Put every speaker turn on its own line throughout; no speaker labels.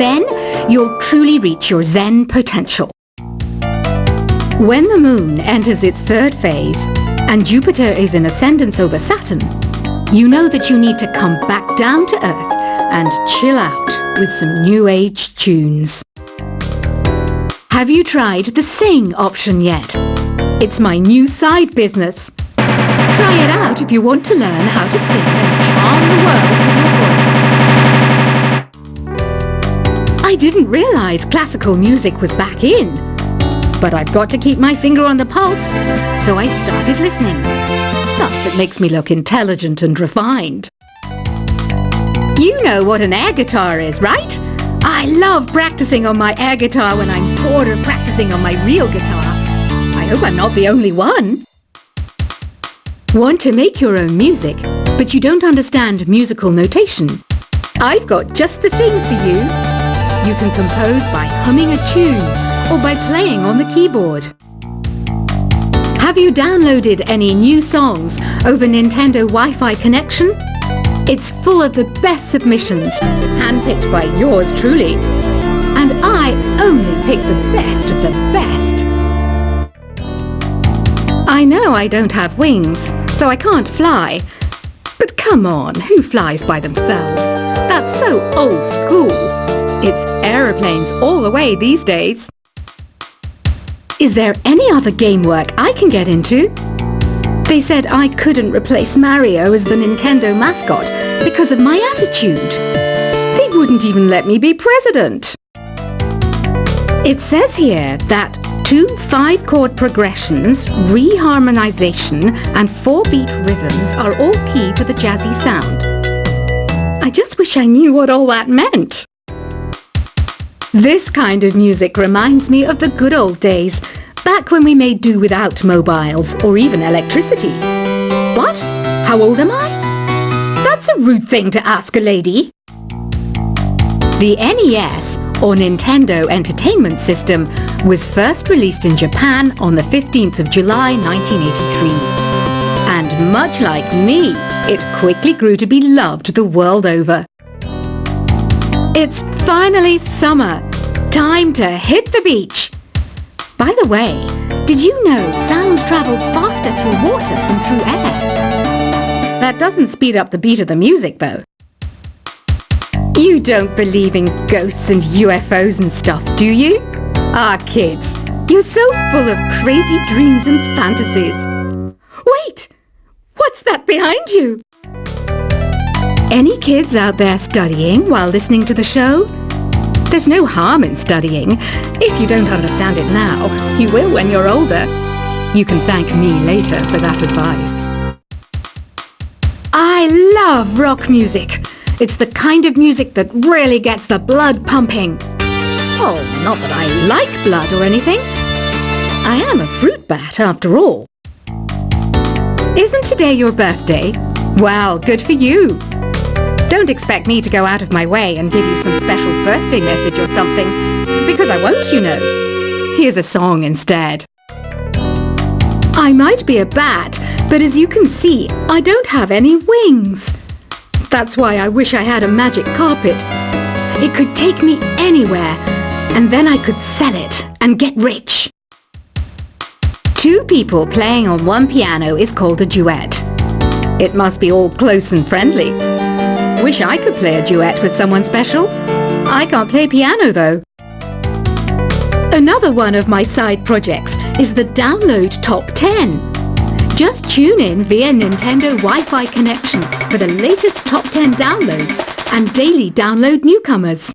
Then you'll truly reach your Zen potential. When the moon enters its third phase and Jupiter is in ascendance over Saturn, you know that you need to come back down to Earth and chill out with some new age tunes. Have you tried the sing option yet? It's my new side business. Try it out if you want to learn how to sing and charm the world with your voice. I didn't realize classical music was back in, but I've got to keep my finger on the pulse, so I started listening. Plus, it makes me look intelligent and refined. You know what an air guitar is, right? I love practicing on my air guitar when I'm bored of practicing on my real guitar. I hope I'm not the only one. Want to make your own music, but you don't understand musical notation? I've got just the thing for you. You can compose by humming a tune or by playing on the keyboard. Have you downloaded any new songs over Nintendo Wi-Fi connection? It's full of the best submissions, handpicked by yours truly. And I only pick the best of the best. I know I don't have wings, so I can't fly. But come on, who flies by themselves? That's so old school. It's aeroplanes all the way these days. Is there any other game work I can get into? They said I couldn't replace Mario as the Nintendo mascot because of my attitude. They wouldn't even let me be president. It says here that 2 5-chord progressions, reharmonization, and 4-beat rhythms are all key to the jazzy sound. I just wish I knew what all that meant. This kind of music reminds me of the good old days, back when we made do without mobiles or even electricity. What? How old am I? That's a rude thing to ask a lady. The NES, or Nintendo Entertainment System, was first released in Japan on the 15th of July 1983. And much like me, it quickly grew to be loved the world over. It's finally summer. Time to hit the beach. By the way, did you know sound travels faster through water than through air? That doesn't speed up the beat of the music, though. You don't believe in ghosts and UFOs and stuff, do you? Ah, kids, you're so full of crazy dreams and fantasies. Wait! What's that behind you? Any kids out there studying while listening to the show? There's no harm in studying. If you don't understand it now, you will when you're older. You can thank me later for that advice. I love rock music. It's the kind of music that really gets the blood pumping. Oh, not that I like blood or anything. I am a fruit bat after all. Isn't today your birthday? Well, good for you. Don't expect me to go out of my way and give you some special birthday message or something, because I won't, you know. Here's a song instead. I might be a bat, but as you can see, I don't have any wings. That's why I wish I had a magic carpet. It could take me anywhere, and then I could sell it and get rich. 2 people playing on one piano is called a duet. It must be all close and friendly. Wish I could play a duet with someone special. I can't play piano though. Another one of my side projects is the Download Top 10. Just tune in via Nintendo Wi-Fi connection for the latest top 10 downloads and daily download newcomers.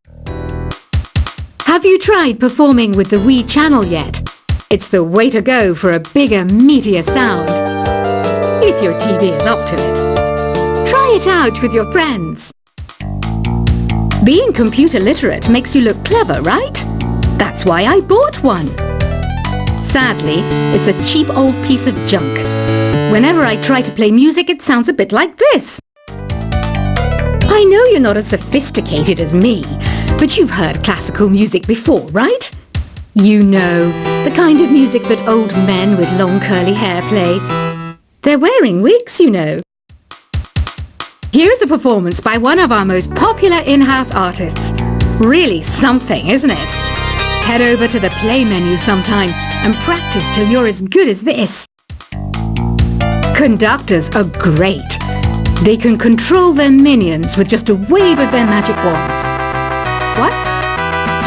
Have you tried performing with the Wii channel yet? It's the way to go for a bigger, meatier sound. If your TV is up to it. Try it out with your friends. Being computer literate makes you look clever, right? That's why I bought one. Sadly, it's a cheap old piece of junk. Whenever I try to play music, it sounds a bit like this. I know you're not as sophisticated as me, but you've heard classical music before, right? You know, the kind of music that old men with long curly hair play. They're wearing wigs, you know. Here's a performance by one of our most popular in-house artists. Really something, isn't it? Head over to the play menu sometime and practice till you're as good as this. Conductors are great. They can control their minions with just a wave of their magic wands. What?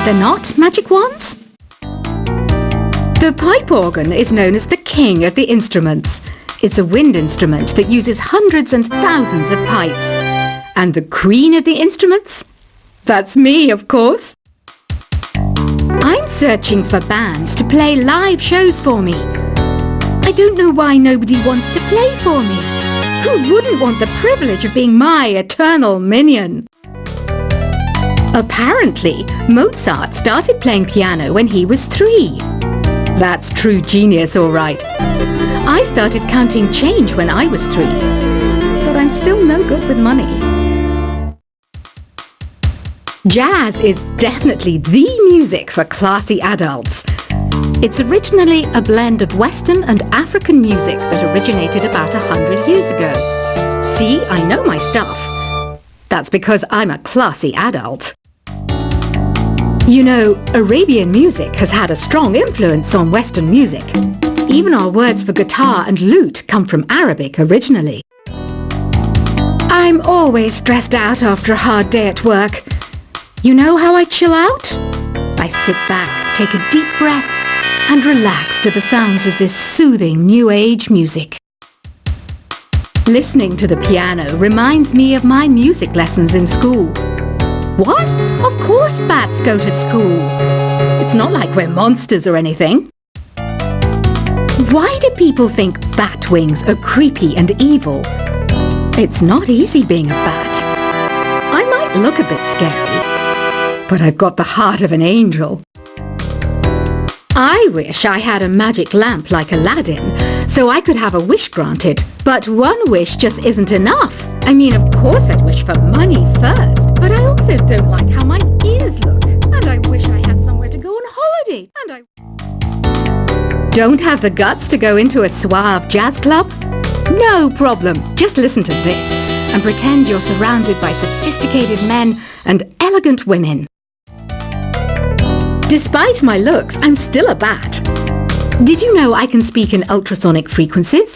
They're not magic wands? The pipe organ is known as the king of the instruments. It's a wind instrument that uses hundreds and thousands of pipes. And the queen of the instruments? That's me, of course. I'm searching for bands to play live shows for me. I don't know why nobody wants to play for me. Who wouldn't want the privilege of being my eternal minion? Apparently, Mozart started playing piano when he was 3. That's true genius, all right. I started counting change when I was 3. But I'm still no good with money. Jazz is definitely the music for classy adults. It's originally a blend of Western and African music that originated about 100 years ago. See, I know my stuff. That's because I'm a classy adult. You know, Arabian music has had a strong influence on Western music. Even our words for guitar and lute come from Arabic originally. I'm always stressed out after a hard day at work. You know how I chill out? I sit back, take a deep breath, and relax to the sounds of this soothing new age music. Listening to the piano reminds me of my music lessons in school. What? Of course bats go to school. It's not like we're monsters or anything. Why do people think bat wings are creepy and evil? It's not easy being a bat. I might look a bit scary, but I've got the heart of an angel. I wish I had a magic lamp like Aladdin, so I could have a wish granted. But one wish just isn't enough. I mean, of course I'd wish for money first, but I also don't like how my ears look. And I wish I had somewhere to go on holiday. And I don't have the guts to go into a suave jazz club? No problem. Just listen to this and pretend you're surrounded by sophisticated men and elegant women. Despite my looks, I'm still a bat. Did you know I can speak in ultrasonic frequencies?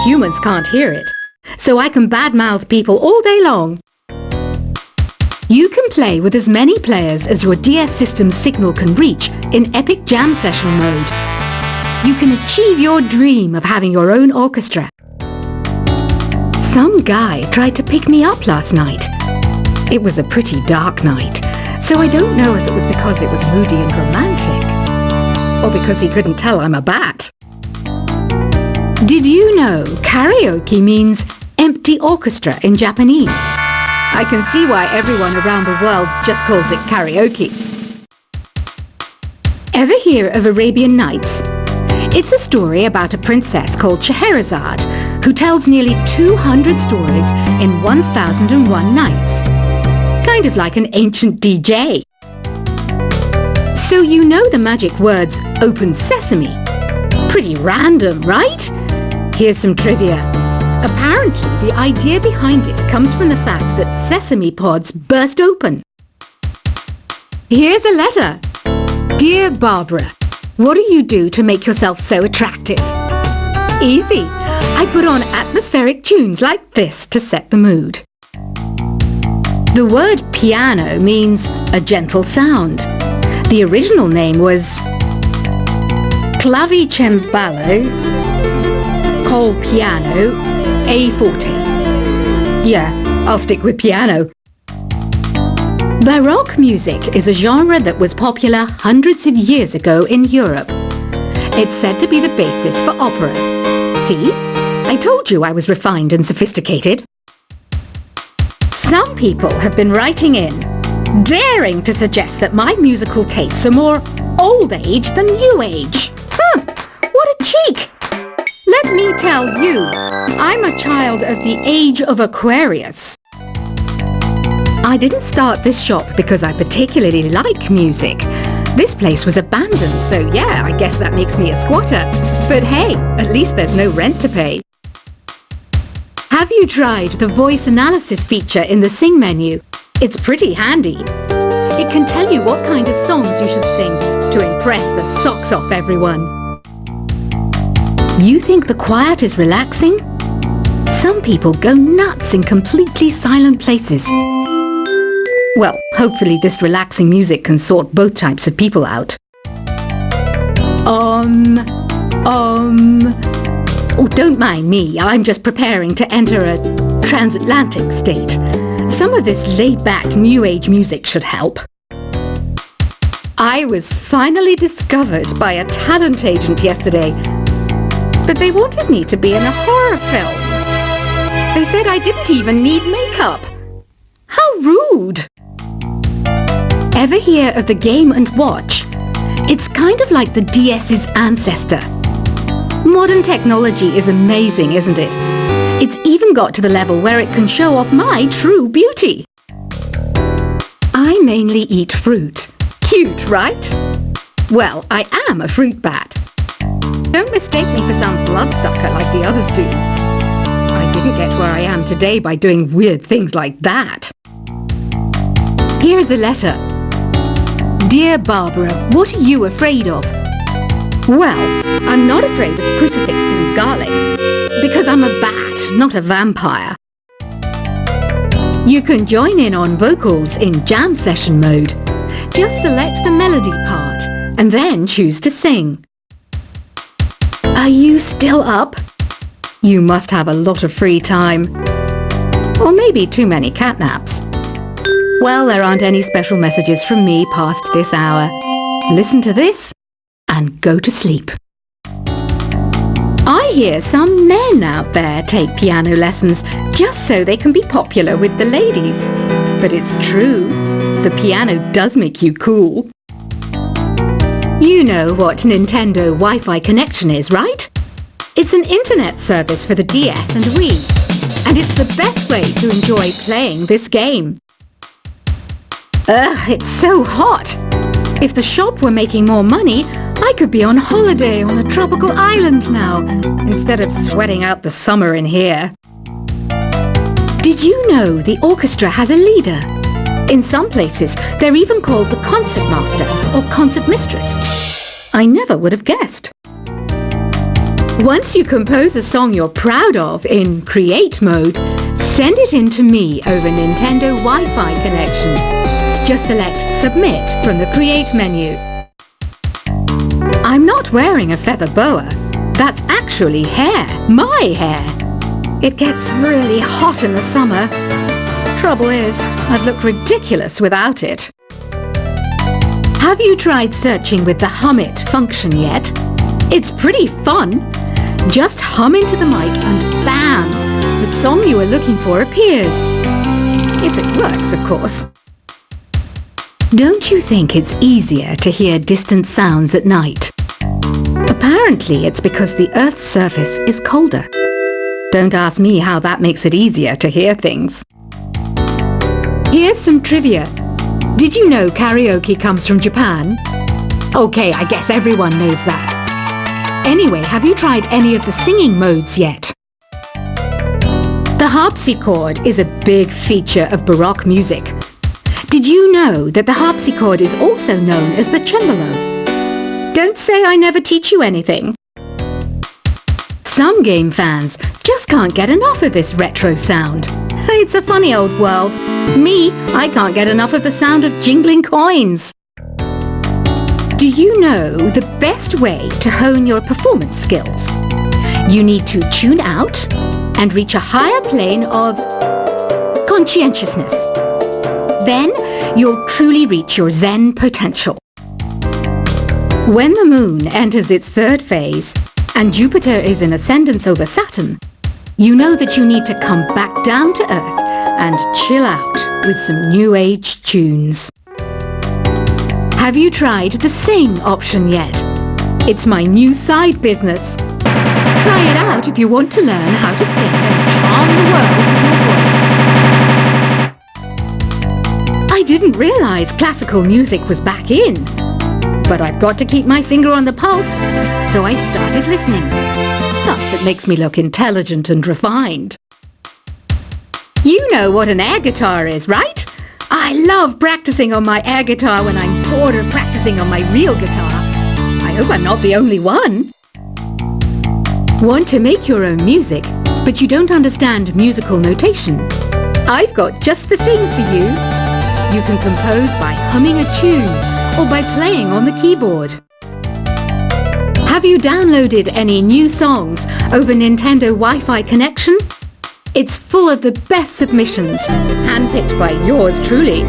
Humans can't hear it, so I can badmouth people all day long. You can play with as many players as your DS system's signal can reach in Epic Jam Session mode. You can achieve your dream of having your own orchestra. Some guy tried to pick me up last night. It was a pretty dark night. So I don't know if it was because it was moody and romantic, or because he couldn't tell I'm a bat. Did you know karaoke means empty orchestra in Japanese? I can see why everyone around the world just calls it karaoke. Ever hear of Arabian Nights? It's a story about a princess called Scheherazade, who tells nearly 200 stories in 1001 nights. Kind of like an ancient DJ. So you know the magic words "open sesame." Pretty random, right? Here's some trivia. Apparently, the idea behind it comes from the fact that sesame pods burst open. Here's a letter. Dear Barbara, what do you do to make yourself so attractive? Easy. I put on atmospheric tunes like this to set the mood. The word piano means a gentle sound. The original name was clavicembalo col piano a forte. Yeah, I'll stick with piano. Baroque music is a genre that was popular hundreds of years ago in Europe. It's said to be the basis for opera. See? I told you I was refined and sophisticated. Some people have been writing in, daring to suggest that my musical tastes are more old age than new age. What a cheek! Let me tell you, I'm a child of the age of Aquarius. I didn't start this shop because I particularly like music. This place was abandoned, so yeah, I guess that makes me a squatter. But hey, at least there's no rent to pay. Have you tried the voice analysis feature in the Sing menu? It's pretty handy. It can tell you what kind of songs you should sing to impress the socks off everyone. You think the quiet is relaxing? Some people go nuts in completely silent places. Well, hopefully this relaxing music can sort both types of people out. Oh, don't mind me. I'm just preparing to enter a transatlantic state. Some of this laid-back New Age music should help. I was finally discovered by a talent agent yesterday, but they wanted me to be in a horror film. They said I didn't even need makeup. How rude! Ever hear of the Game & Watch? It's kind of like the DS's ancestor. Modern technology is amazing, isn't it? It's even got to the level where it can show off my true beauty. I mainly eat fruit. Cute, right? Well, I am a fruit bat. Don't mistake me for some bloodsucker like the others do. I didn't get where I am today by doing weird things like that. Here's a letter. Dear Barbara, what are you afraid of? Well, I'm not afraid of crucifixes and garlic, because I'm a bat, not a vampire. You can join in on vocals in jam session mode. Just select the melody part, and then choose to sing. Are you still up? You must have a lot of free time. Or maybe too many catnaps. Well, there aren't any special messages from me past this hour. Listen to this and go to sleep. I hear some men out there take piano lessons just so they can be popular with the ladies. But it's true, the piano does make you cool. You know what Nintendo Wi-Fi connection is, right? It's an internet service for the DS and Wii, and it's the best way to enjoy playing this game. Ugh, it's so hot! If the shop were making more money, I could be on holiday on a tropical island now, instead of sweating out the summer in here. Did you know the orchestra has a leader? In some places, they're even called the concertmaster or concertmistress. I never would have guessed. Once you compose a song you're proud of in Create mode, send it in to me over Nintendo Wi-Fi connection. Just select Submit from the Create menu. I'm not wearing a feather boa. That's actually hair, my hair. It gets really hot in the summer. Trouble is, I'd look ridiculous without it. Have you tried searching with the Hum It function yet? It's pretty fun. Just hum into the mic and bam! The song you are looking for appears. If it works, of course. Don't you think it's easier to hear distant sounds at night? Apparently it's because the Earth's surface is colder. Don't ask me how that makes it easier to hear things. Here's some trivia. Did you know karaoke comes from Japan? Okay, I guess everyone knows that. Anyway, have you tried any of the singing modes yet? The harpsichord is a big feature of Baroque music. Did you know that the harpsichord is also known as the cembalo? Don't say I never teach you anything. Some game fans just can't get enough of this retro sound. It's a funny old world. Me, I can't get enough of the sound of jingling coins. Do you know the best way to hone your performance skills? You need to tune out and reach a higher plane of conscientiousness. Then you'll truly reach your Zen potential. When the moon enters its third phase and Jupiter is in ascendance over Saturn, you know that you need to come back down to Earth and chill out with some New Age tunes. Have you tried the Sing option yet? It's my new side business. Try it out if you want to learn how to sing and charm the world with your voice. I didn't realize classical music was back in. But I've got to keep my finger on the pulse, so I started listening. Plus, it makes me look intelligent and refined. You know what an air guitar is, right? I love practicing on my air guitar when I'm bored of practicing on my real guitar. I hope I'm not the only one. Want to make your own music, but you don't understand musical notation? I've got just the thing for you. You can compose by humming a tune or by playing on the keyboard. Have you downloaded any new songs over Nintendo Wi-Fi connection? It's full of the best submissions, handpicked by yours truly.